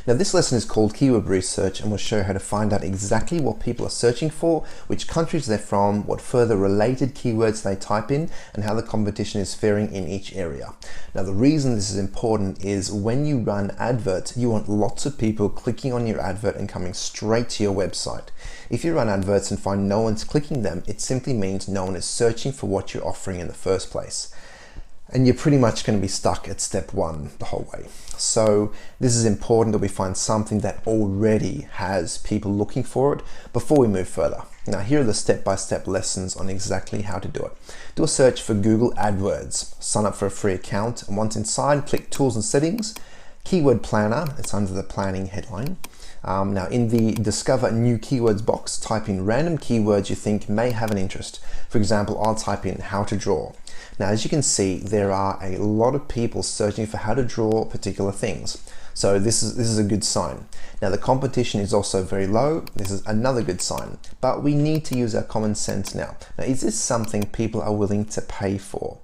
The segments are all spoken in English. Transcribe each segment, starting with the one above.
Now this lesson is called Keyword Research and will show how to find out exactly what people are searching for, which countries they're from, what further related keywords they type in, and how the competition is faring in each area. Now the reason this is important is when you run adverts, you want lots of people clicking on your advert and coming straight to your website. If you run adverts and find no one's clicking them, it simply means no one is searching for what you're offering in the first place. And you're pretty much going to be stuck at step one the whole way. So this is important that we find something that already has people looking for it before we move further. Now here are the step-by-step lessons on exactly how to do it. Do a search for Google Adwords, sign up for a free account, and once inside, click Tools and Settings, Keyword Planner, it's under the planning headline. Now in the Discover New Keywords box, type in random keywords you think may have an interest. For example, I'll type in how to draw. Now as you can see, there are a lot of people searching for how to draw particular things. So this is a good sign. Now the competition is also very low. This is another good sign, but we need to use our common sense now. Now is this something people are willing to pay for?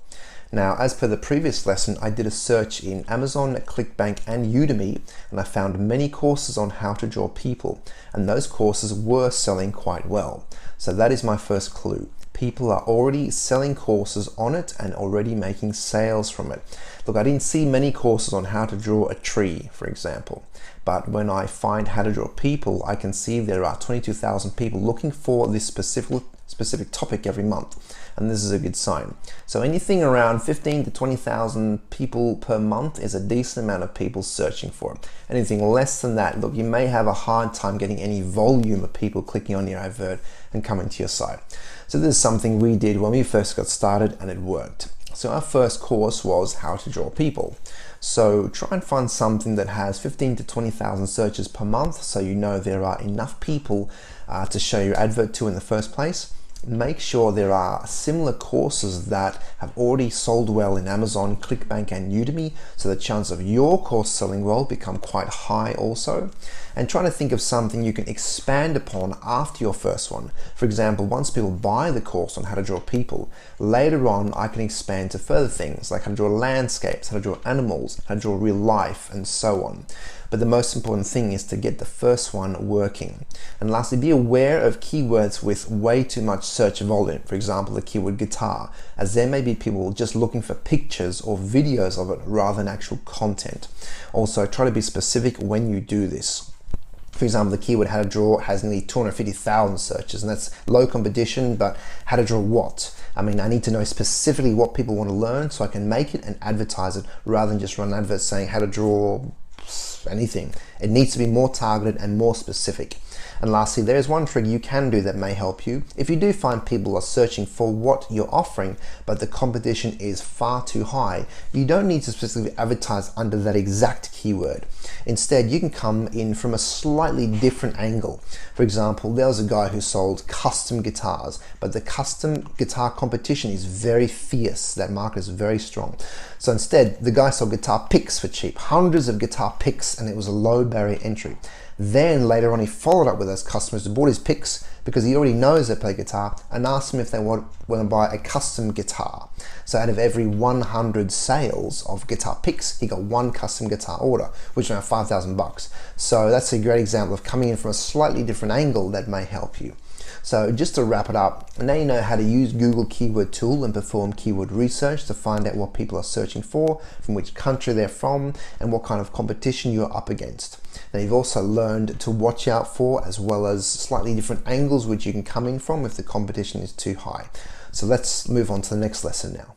Now, as per the previous lesson, I did a search in Amazon, ClickBank, and Udemy, and I found many courses on how to draw people, and those courses were selling quite well. So that is my first clue. People are already selling courses on it and already making sales from it. Look, I didn't see many courses on how to draw a tree, for example, but when I find how to draw people, I can see there are 22,000 people looking for this specific topic every month. And this is a good sign. So anything around 15 to 20,000 people per month is a decent amount of people searching for it. Anything less than that, look, you may have a hard time getting any volume of people clicking on your advert and coming to your site. So this is something we did when we first got started and it worked. So our first course was how to draw people. So try and find something that has 15 to 20,000 searches per month so you know there are enough people to show your advert to in the first place. Make sure there are similar courses that have already sold well in Amazon, ClickBank, and Udemy, so the chance of your course selling well become quite high also. And try to think of something you can expand upon after your first one. For example, once people buy the course on how to draw people, later on I can expand to further things like how to draw landscapes, how to draw animals, how to draw real life, and so on. But the most important thing is to get the first one working. And lastly, be aware of keywords with way too much search volume. For example, the keyword guitar, as there may be people just looking for pictures or videos of it rather than actual content. Also, try to be specific when you do this. For example, the keyword how to draw has nearly 250,000 searches, and that's low competition, but how to draw what? I mean, I need to know specifically what people want to learn so I can make it and advertise it rather than just run adverts saying how to draw anything. It needs to be more targeted and more specific. And lastly, there is one trick you can do that may help you. If you do find people are searching for what you're offering, but the competition is far too high, you don't need to specifically advertise under that exact keyword. Instead, you can come in from a slightly different angle. For example, there was a guy who sold custom guitars, but the custom guitar competition is very fierce. That market is very strong. So instead, the guy sold guitar picks for cheap, hundreds of guitar picks, and it was a low barrier entry. Then later on he followed up with those customers who bought his picks because he already knows they play guitar and asked them if they want to buy a custom guitar. So out of every 100 sales of guitar picks, he got one custom guitar order, which is around $5,000. So that's a great example of coming in from a slightly different angle that may help you. So just to wrap it up, now you know how to use Google Keyword Tool and perform keyword research to find out what people are searching for, from which country they're from, and what kind of competition you're up against. Now you've also learned to watch out for, as well as slightly different angles which you can come in from if the competition is too high. So let's move on to the next lesson now.